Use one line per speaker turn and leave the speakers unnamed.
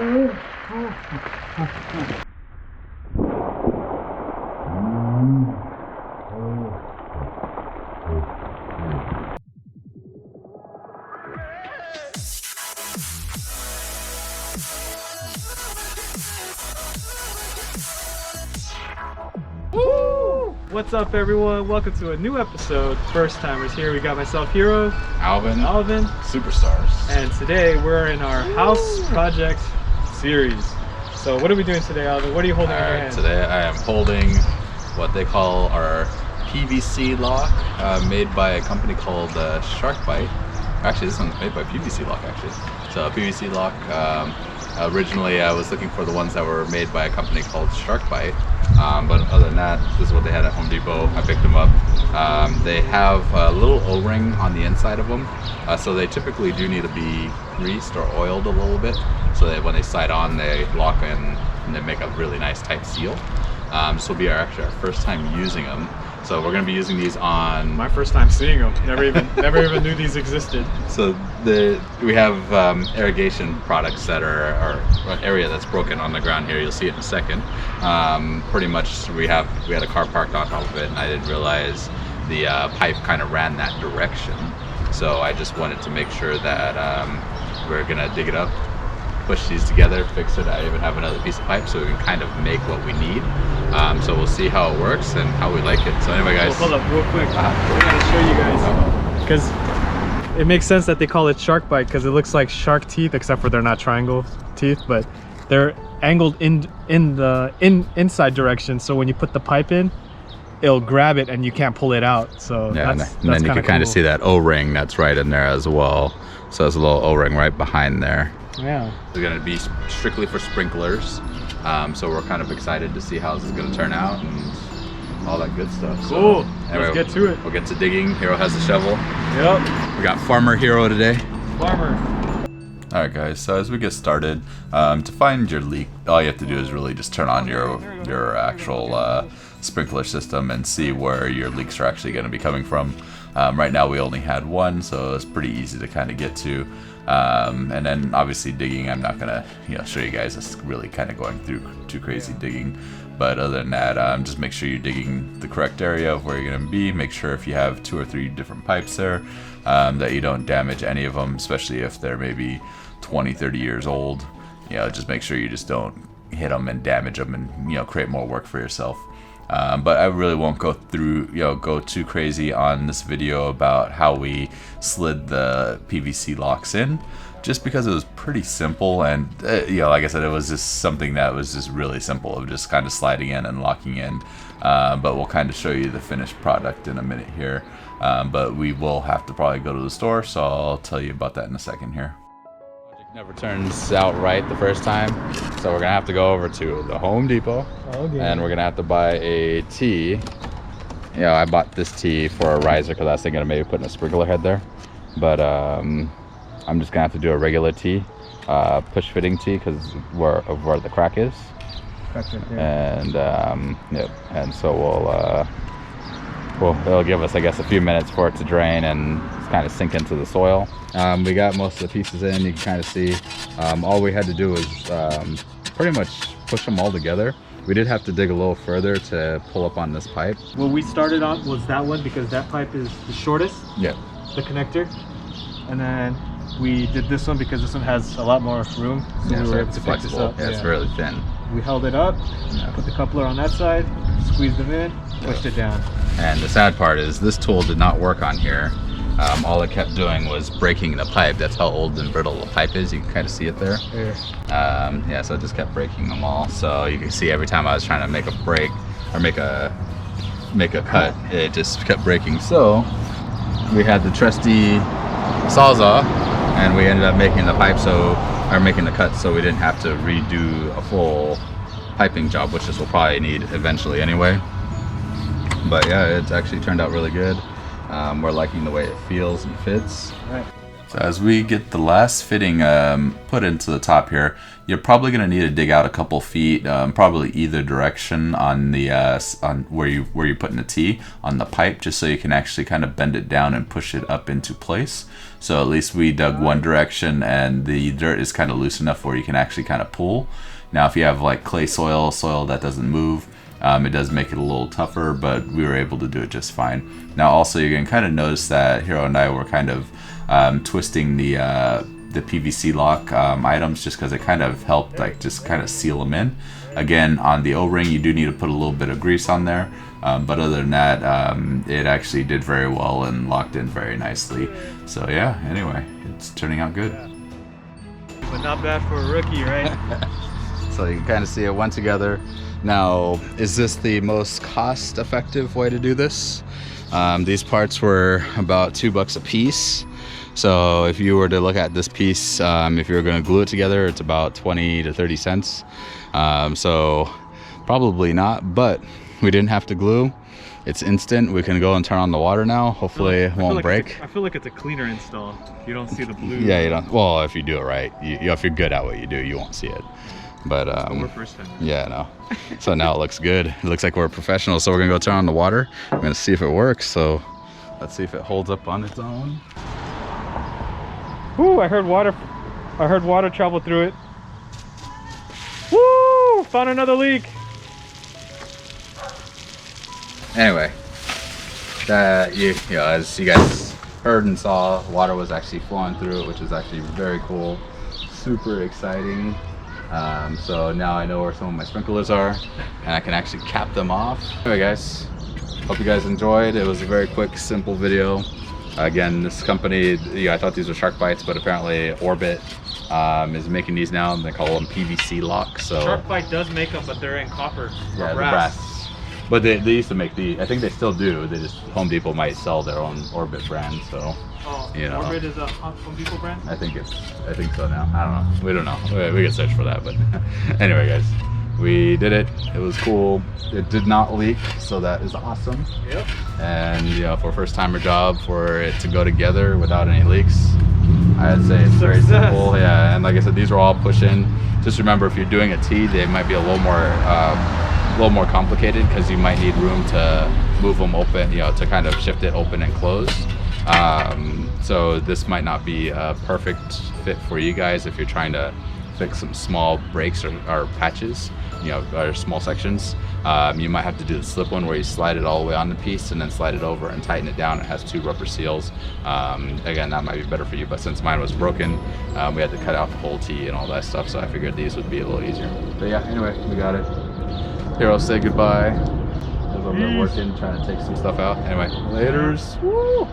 What's up, everyone? Welcome to a new episode. First timers here. We got myself, Hiro,
Alvin, Superstars,
and today we're in our house project series. So what are we doing today, Alvin? What are you holding in your hand?
Today I am holding what they call our PVC-Lock, made by a company called Shark Bite. Actually, this one's made by PVC-Lock, actually. So PVC-Lock, originally I was looking for the ones that were made by a company called Shark Bite. But other than that, this is what they had at Home Depot. I picked them up. They have a little O-ring on the inside of them, so they typically do need to be greased or oiled a little bit, so that when they slide on, they lock in and they make a really nice tight seal. This will be our first time using them. So we're going to be using these on...
My first time seeing them. Never even knew these existed.
So we have irrigation products that are an area that's broken on the ground here. You'll see it in a second. Pretty much we had a car parked on top of it, and I didn't realize the pipe kind of ran that direction. So I just wanted to make sure that we're going to dig it up, push these together, fix it. I even have another piece of pipe so we can kind of make what we need. So we'll see how it works and how we like it. So anyway, guys.
Well, hold up real quick. I gotta show you guys. Because it makes sense that they call it Shark Bite, because it looks like shark teeth, except for they're not triangle teeth, but they're angled in the inside direction. So when you put the pipe in, it'll grab it and you can't pull it out. So
yeah,
that's
and then you can kind of see that O-ring that's right in there as well. So there's a little O-ring right behind there.
Yeah.
It's going to be strictly for sprinklers, so we're kind of excited to see how this is going to turn out and all that good stuff.
Cool.
So, anyway,
let's get to it.
We'll get to digging. Hiro has the shovel.
Yep.
We got Farmer Hiro today.
Farmer.
Alright guys, so as we get started, to find your leak, all you have to do is really just turn on your actual sprinkler system and see where your leaks are actually going to be coming from. Right now we only had one, so it's pretty easy to kind of get to. And then obviously digging, I'm not gonna show you guys us really kind of going through too crazy digging, but other than that, just make sure you're digging the correct area of where you're going to be. Make sure if you have 2 or 3 different pipes there, that you don't damage any of them, especially if they're maybe 20-30 years old. Just make sure you just don't hit them and damage them and create more work for yourself. But I really won't go through, go too crazy on this video about how we slid the PVC locks in, just because it was pretty simple. And like I said, it was just something that was just really simple of just kind of sliding in and locking in. But we'll kind of show you the finished product in a minute here. But we will have to probably go to the store, so I'll tell you about that in a second here. Never turns out right the first time, so we're gonna have to go over to the Home Depot. And we're gonna have to buy a tee. I bought this tee for a riser because I was thinking of maybe putting a sprinkler head there, but I'm just gonna have to do a regular tee, push fitting tee, because where the crack is.
Gotcha, yeah.
And and so it'll give us, I guess, a few minutes for it to drain and kind of sink into the soil. We got most of the pieces in. You can kind of see all we had to do was pretty much push them all together. We did have to dig a little further to pull up on this pipe.
What we started on was that one, because that pipe is the shortest.
Yeah.
The connector. And then we did this one because this one has a lot more room. So
yeah,
we
so
were
it's flexible. Yeah, it's really thin.
We held it up, put the coupler on that side, squeezed them in, pushed it down. And
the sad part is this tool did not work on here. All it kept doing was breaking the pipe. That's how old and brittle the pipe is. You can kind of see it there. Yeah. So it just kept breaking them all. So you can see every time I was trying to make a break or make a cut, it just kept breaking. So we had the trusty Sawzall, and we ended up making the pipe making the cut, so we didn't have to redo a full piping job, which this will probably need eventually anyway. But yeah, it's actually turned out really good. We're liking the way it feels and fits.
Right.
So as we get the last fitting put into the top here, you're probably going to need to dig out a couple feet, probably either direction on the on where you're putting the T on the pipe, just so you can actually kind of bend it down and push it up into place. So at least we dug one direction and the dirt is kind of loose enough where you can actually kind of pull. Now if you have like clay soil that doesn't move, it does make it a little tougher, but we were able to do it just fine. Now also you're going to kind of notice that Hiro and I were kind of twisting the PVC-Lock items just because it kind of helped like just kind of seal them in. Again, on the O-ring you do need to put a little bit of grease on there, but other than that it actually did very well and locked in very nicely. So yeah, anyway, it's turning out good.
But not bad for a rookie, right?
So you can kind of see it went together. Now, is this the most cost-effective way to do this? These parts were about $2 a piece. So if you were to look at this piece, if you were going to glue it together, it's about 20 to 30 cents. So probably not, but we didn't have to glue. It's instant. We can go and turn on the water now. Hopefully it won't break.
I feel like it's a cleaner install. You don't see the blue.
Yeah, you don't. Well, if you do it right, if you're good at what you do, you won't see it. But
we're first time.
yeah, no. So now it looks good. It looks like we're professionals. So we're gonna go turn on the water. I'm gonna see if it works. So let's see if it holds up on its own.
Woo! I heard water travel through it. Woo! Found another leak.
Anyway, you know, as you guys heard and saw, water was actually flowing through it, which is actually very cool, super exciting. So now I know where some of my sprinklers are, and I can actually cap them off. Anyway, guys, hope you guys enjoyed. It was a very quick, simple video. Again, this company, I thought these were shark bites, but apparently Orbit is making these now, and they call them PVC-Lock. So
Shark Bite does make them, but they're in copper.
Yeah, brass. But they used to make these. I think they still do. They just, Home Depot might sell their own Orbit brand. So, you know,
Orbit is a Home Depot brand?
I think so now. I don't know. We don't know. We can search for that. But anyway, guys, we did it. It was cool. It did not leak, so that is awesome.
Yep.
And you know, for a first-timer job, for it to go together without any leaks, I'd say it's very simple. Yeah, and like I said, these are all push-in. Just remember, if you're doing a T, they might be a little more complicated because you might need room to move them open, you know, to kind of shift it open and close. So this might not be a perfect fit for you guys if you're trying to fix some small breaks or patches, you know, or small sections. You might have to do the slip one where you slide it all the way on the piece and then slide it over and tighten it down. It has 2 rubber seals. Again, that might be better for you, but since mine was broken, we had to cut out the whole T and all that stuff, so I figured these would be a little easier. But yeah, anyway, we got it. Hiro, say goodbye. As I'm working, trying to take some stuff out. Anyway, laters. Woo!